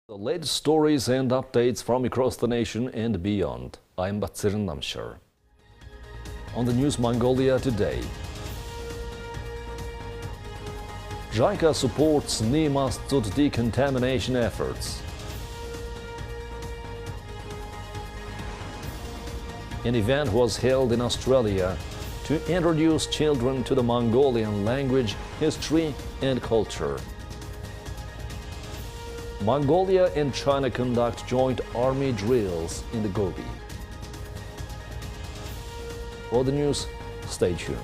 The latest stories and updates from across the nation and beyond. I'm Batsirin Namshar. On the News Mongolia today, JICA supports Nima's Dzut decontamination efforts. An event was held in Australia to introduce children to the Mongolian language, history and culture. Mongolia and China conduct joint army drills in the Gobi. For the news, stay tuned.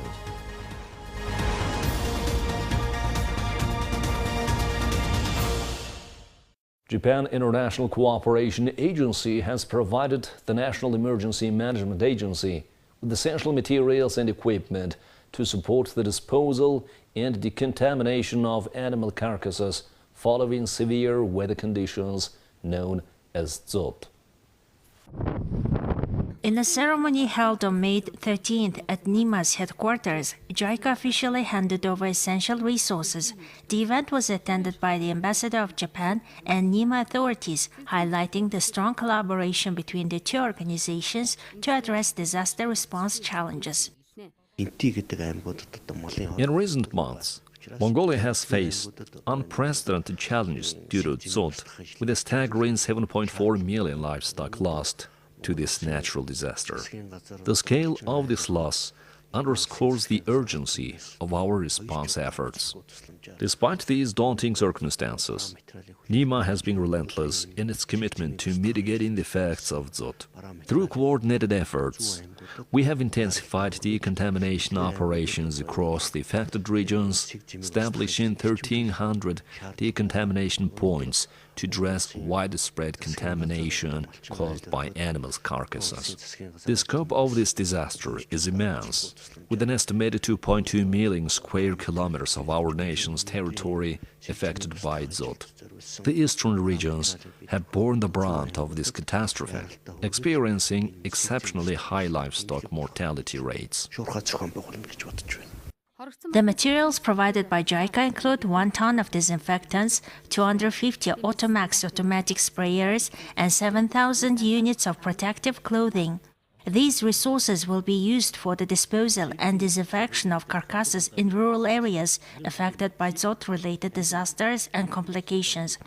Japan International Cooperation Agency has provided the National Emergency Management Agency with essential materials and equipment to support the disposal and decontamination of animal carcasses following severe weather conditions known as Dzut. In a ceremony held on May 13th at Nima's headquarters, JICA officially handed over essential resources. The event was attended by the ambassador of Japan and Nima authorities, highlighting the strong collaboration between the two organizations to address disaster response challenges. In recent months, Mongolia has faced unprecedented challenges due to Dzut, with a staggering 7.4 million livestock lost to this natural disaster. The scale of this loss underscores the urgency of our response efforts. Despite these daunting circumstances, Nima has been relentless in its commitment to mitigating the effects of Dzut. Through coordinated efforts, we have intensified decontamination operations across the affected regions, establishing 1,300 decontamination points to address widespread contamination caused by animals' carcasses. The scope of this disaster is immense, with an estimated 2.2 million square kilometers of our nation's territory affected by Dzut. The eastern regions have borne the brunt of this catastrophe, experiencing exceptionally high livestock mortality rates. The materials provided by JICA include 1 ton of disinfectants, 250 Automax automatic sprayers, and 7,000 units of protective clothing. These resources will be used for the disposal and disinfection of carcasses in rural areas affected by Dzut-related disasters and complications.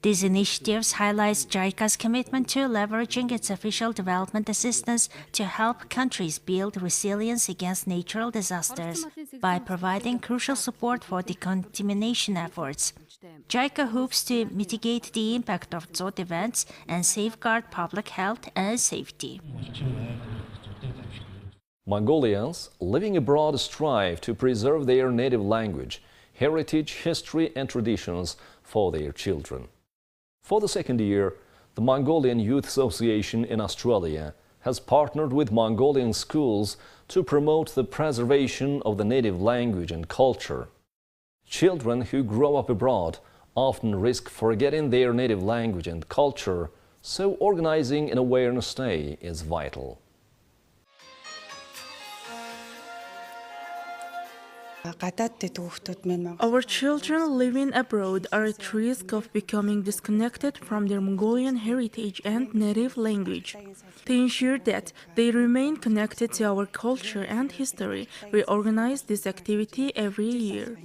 These initiatives highlight JICA's commitment to leveraging its official development assistance to help countries build resilience against natural disasters by providing crucial support for decontamination efforts. JICA hopes to mitigate the impact of Dzut events and safeguard public health and safety. Mongolians living abroad strive to preserve their native language, heritage, history and traditions for their children. For the second year, the Mongolian Youth Association in Australia has partnered with Mongolian schools to promote the preservation of the native language and culture. Children who grow up abroad often risk forgetting their native language and culture, so organizing an awareness day is vital. Our children living abroad are at risk of becoming disconnected from their Mongolian heritage and native language. To ensure that they remain connected to our culture and history, we organize this activity every year.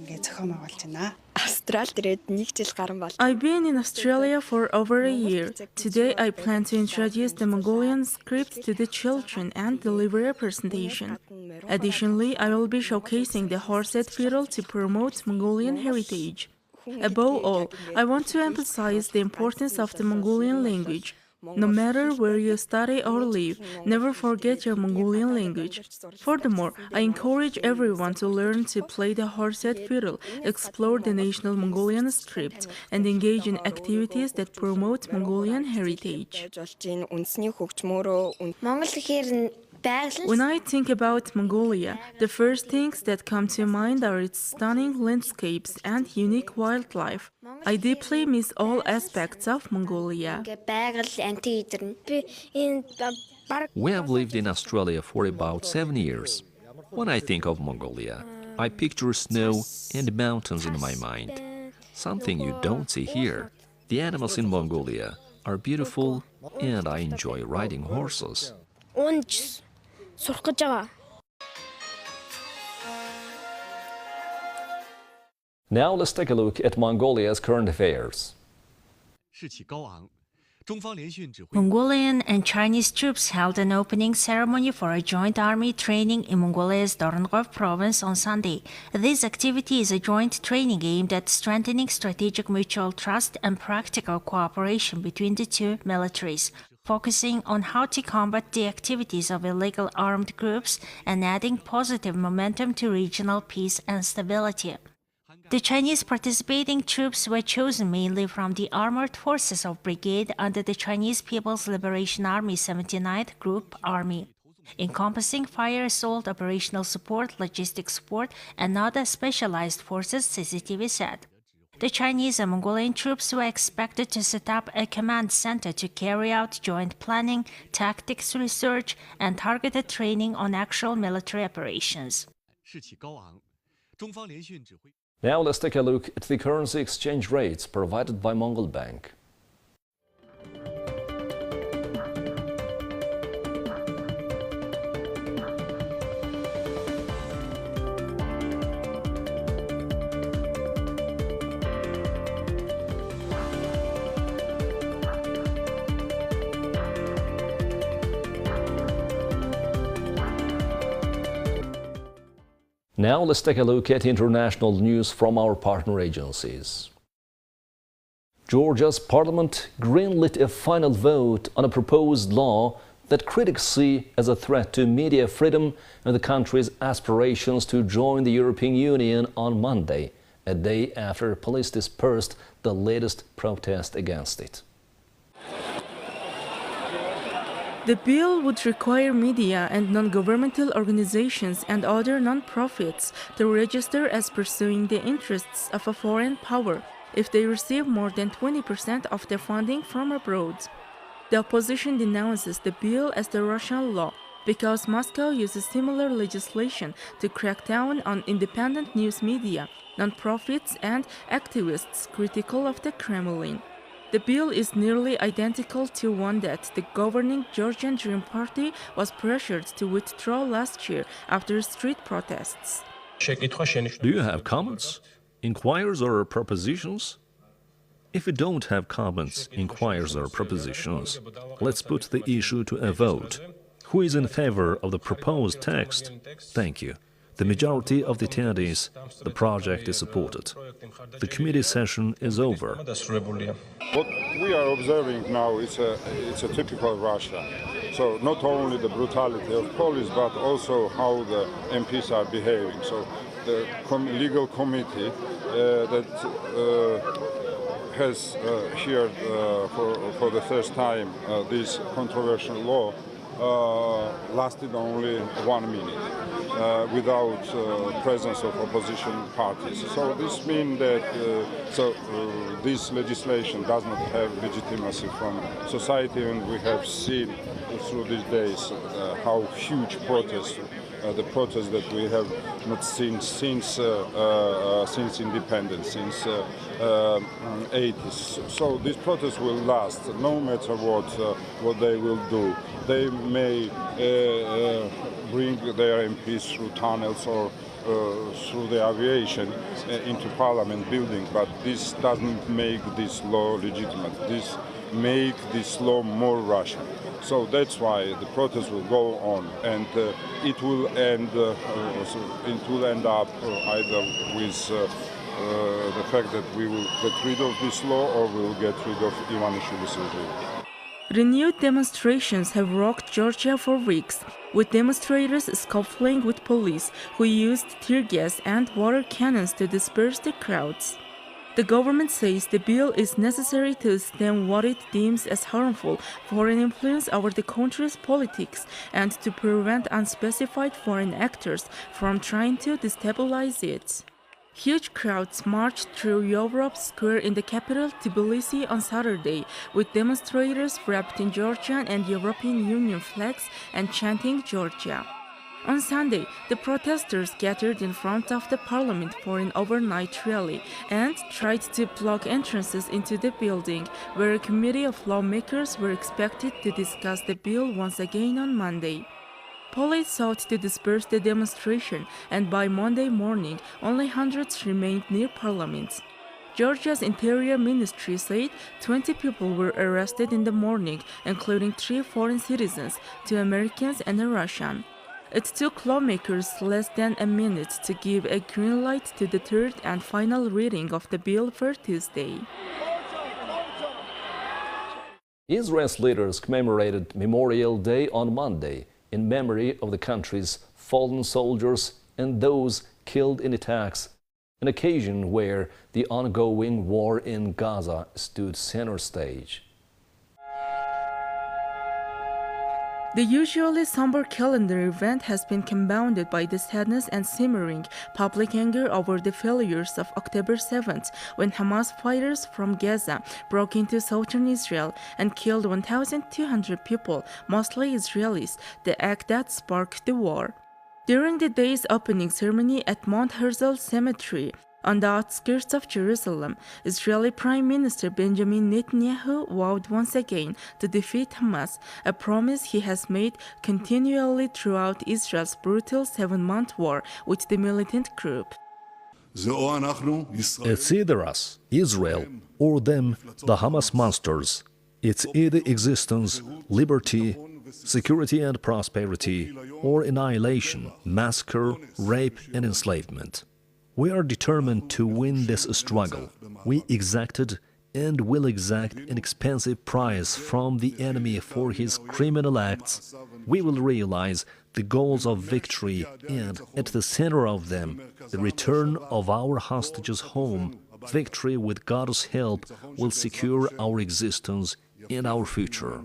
I've been in Australia for over a year. Today, I plan to introduce the Mongolian script to the children and deliver a presentation. Additionally, I will be showcasing the horsehead fiddle to promote Mongolian heritage. Above all, I want to emphasize the importance of the Mongolian language. No matter where you study or live, never forget your Mongolian language. Furthermore, I encourage everyone to learn to play the horsehead fiddle, explore the national Mongolian script, and engage in activities that promote Mongolian heritage. When I think about Mongolia, the first things that come to mind are its stunning landscapes and unique wildlife. I deeply miss all aspects of Mongolia. We have lived in Australia for about 7 years. When I think of Mongolia, I picture snow and mountains in my mind, something you don't see here. The animals in Mongolia are beautiful and I enjoy riding horses. Now let's take a look at Mongolia's current affairs. Mongolian and Chinese troops held an opening ceremony for a joint army training in Mongolia's Dorongov province on Sunday. This activity is a joint training aimed at strengthening strategic mutual trust and practical cooperation between the two militaries, focusing on how to combat the activities of illegal armed groups and adding positive momentum to regional peace and stability. The Chinese participating troops were chosen mainly from the armored forces of brigade under the Chinese People's Liberation Army 79th Group Army, encompassing fire assault, operational support, logistics support, and other specialized forces, CCTV said. The Chinese and Mongolian troops were expected to set up a command center to carry out joint planning, tactics research, and targeted training on actual military operations. Now let's take a look at the currency exchange rates provided by Mongol Bank. Now let's take a look at international news from our partner agencies. Georgia's parliament greenlit a final vote on a proposed law that critics see as a threat to media freedom and the country's aspirations to join the European Union on Monday, a day after police dispersed the latest protest against it. The bill would require media and non-governmental organizations and other non-profits to register as pursuing the interests of a foreign power if they receive more than 20% of their funding from abroad. The opposition denounces the bill as the Russian law because Moscow uses similar legislation to crack down on independent news media, non-profits, and activists critical of the Kremlin. The bill is nearly identical to one that the governing Georgian Dream Party was pressured to withdraw last year after street protests. Do you have comments, inquiries or propositions? If you don't have comments, inquiries or propositions, let's put the issue to a vote. Who is in favor of the proposed text? Thank you. The majority of the attendees, the project is supported. The committee session is over. What we are observing now is a typical Russia. So not only the brutality of police, but also how the MPs are behaving. So the legal committee that has heard for the first time this controversial law lasted only 1 minute without presence of opposition parties. So this means that this legislation does not have legitimacy from society, and we have seen through these days how huge protests, the protests that we have not seen since independence, since 80s. So these protests will last no matter what they will do. They may bring their MPs through tunnels or through the aviation into Parliament building, but this doesn't make this law legitimate. This make this law more Russian. So that's why the protest will go on, and it will end up either with the fact that we will get rid of this law, or we will get rid of Ivanishvili's regime. Renewed demonstrations have rocked Georgia for weeks, with demonstrators scuffling with police who used tear gas and water cannons to disperse the crowds. The government says the bill is necessary to stem what it deems as harmful foreign influence over the country's politics and to prevent unspecified foreign actors from trying to destabilize it. Huge crowds marched through Europe Square in the capital Tbilisi on Saturday, with demonstrators wrapped in Georgian and European Union flags and chanting Georgia. On Sunday, the protesters gathered in front of the parliament for an overnight rally and tried to block entrances into the building, where a committee of lawmakers were expected to discuss the bill once again on Monday. Police sought to disperse the demonstration, and by Monday morning, only hundreds remained near Parliament. Georgia's Interior Ministry said 20 people were arrested in the morning, including 3 foreign citizens, 2 Americans, and a Russian. It took lawmakers less than a minute to give a green light to the third and final reading of the bill for Tuesday. Israel's leaders commemorated Memorial Day on Monday in memory of the country's fallen soldiers and those killed in attacks, an occasion where the ongoing war in Gaza stood center stage. The usually somber calendar event has been compounded by the sadness and simmering public anger over the failures of October 7th, when Hamas fighters from Gaza broke into southern Israel and killed 1,200 people, mostly Israelis, the act that sparked the war. During the day's opening ceremony at Mount Herzl Cemetery, on the outskirts of Jerusalem, Israeli Prime Minister Benjamin Netanyahu vowed once again to defeat Hamas, a promise he has made continually throughout Israel's brutal 7-month war with the militant group. It's either us, Israel, or them, the Hamas monsters. It's either existence, liberty, security and prosperity, or annihilation, massacre, rape and enslavement. We are determined to win this struggle. We exacted and will exact an expensive price from the enemy for his criminal acts. We will realize the goals of victory and, at the center of them, the return of our hostages home. Victory with God's help will secure our existence and our future.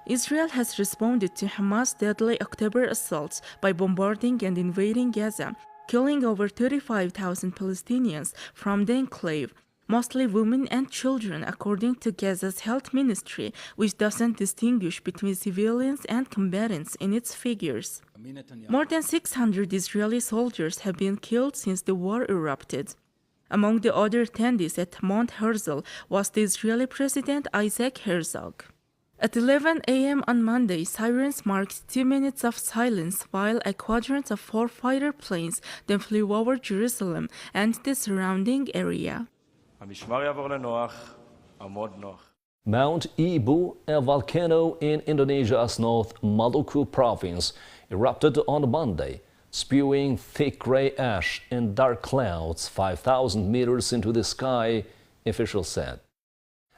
Israel has responded to Hamas' deadly October assaults by bombarding and invading Gaza, killing over 35,000 Palestinians from the enclave, mostly women and children, according to Gaza's health ministry, which doesn't distinguish between civilians and combatants in its figures. More than 600 Israeli soldiers have been killed since the war erupted. Among the other attendees at Mount Herzl was the Israeli President Isaac Herzog. At 11 a.m. on Monday, sirens marked 2 minutes of silence while a quadrant of 4 fighter planes then flew over Jerusalem and the surrounding area. Mount Ibu, a volcano in Indonesia's North Maluku province, erupted on Monday, spewing thick gray ash and dark clouds 5,000 meters into the sky, officials said.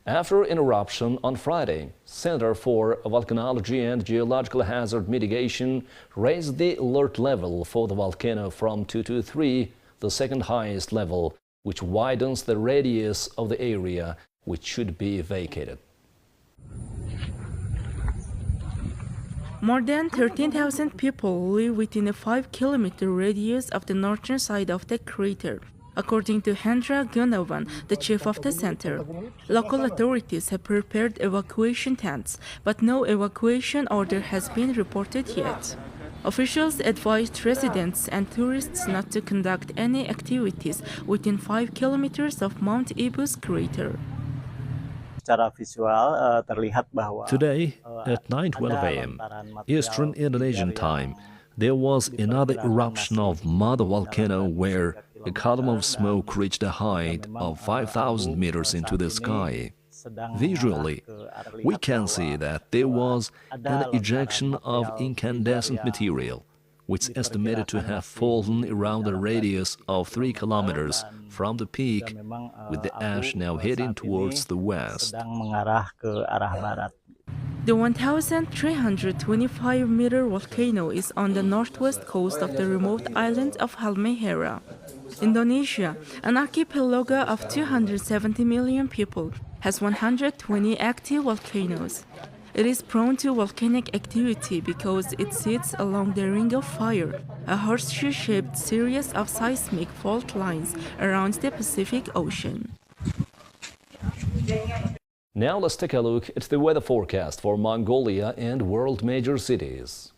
After an eruption on Friday, Center for Volcanology and Geological Hazard Mitigation raised the alert level for the volcano from 2 to 3, the second highest level, which widens the radius of the area which should be vacated. More than 13,000 people live within a 5-kilometer radius of the northern side of the crater, according to Hendra Gunawan, the chief of the center. Local authorities have prepared evacuation tents, but no evacuation order has been reported yet. Officials advised residents and tourists not to conduct any activities within 5 kilometers of Mount Ibu's crater. Today, at 9:12 a.m. Eastern Indonesian time, there was another eruption of mother volcano where a column of smoke reached a height of 5,000 meters into the sky. Visually, we can see that there was an ejection of incandescent material, which is estimated to have fallen around a radius of 3 kilometers from the peak, with the ash now heading towards the west. The 1,325-meter volcano is on the northwest coast of the remote island of Halmahera. Indonesia, an archipelago of 270 million people, has 120 active volcanoes. It is prone to volcanic activity because it sits along the Ring of Fire, a horseshoe-shaped series of seismic fault lines around the Pacific Ocean. Now let's take a look at the weather forecast for Mongolia and world major cities.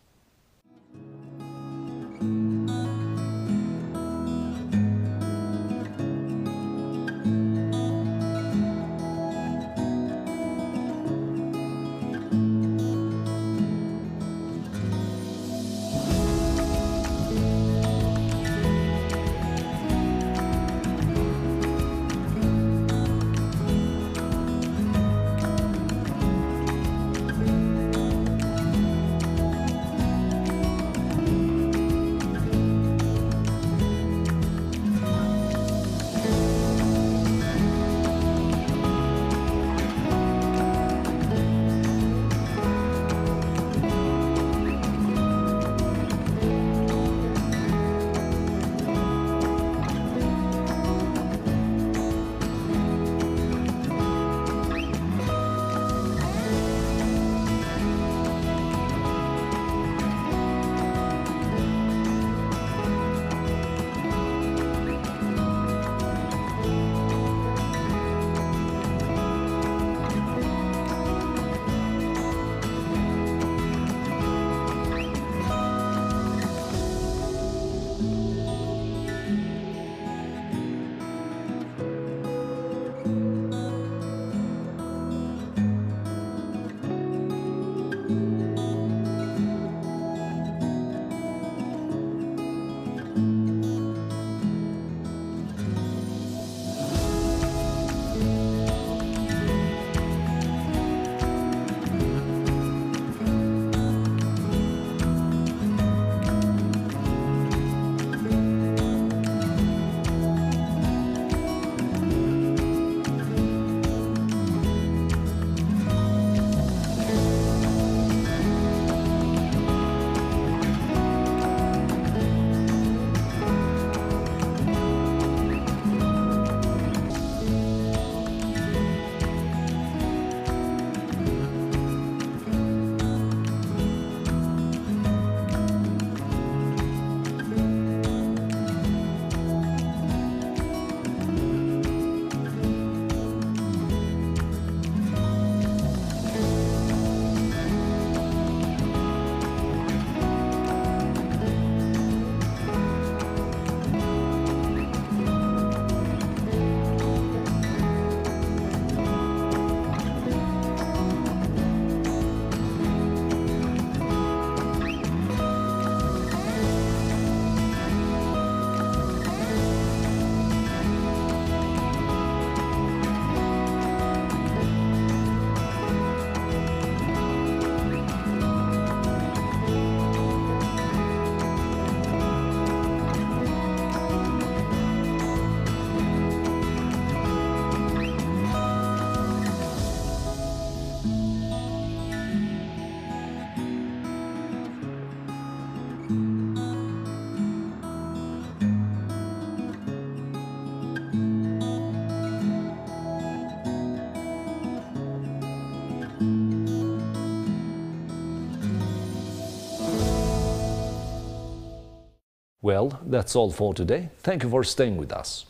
Well, that's all for today. Thank you for staying with us.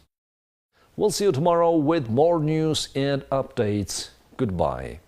We'll see you tomorrow with more news and updates. Goodbye.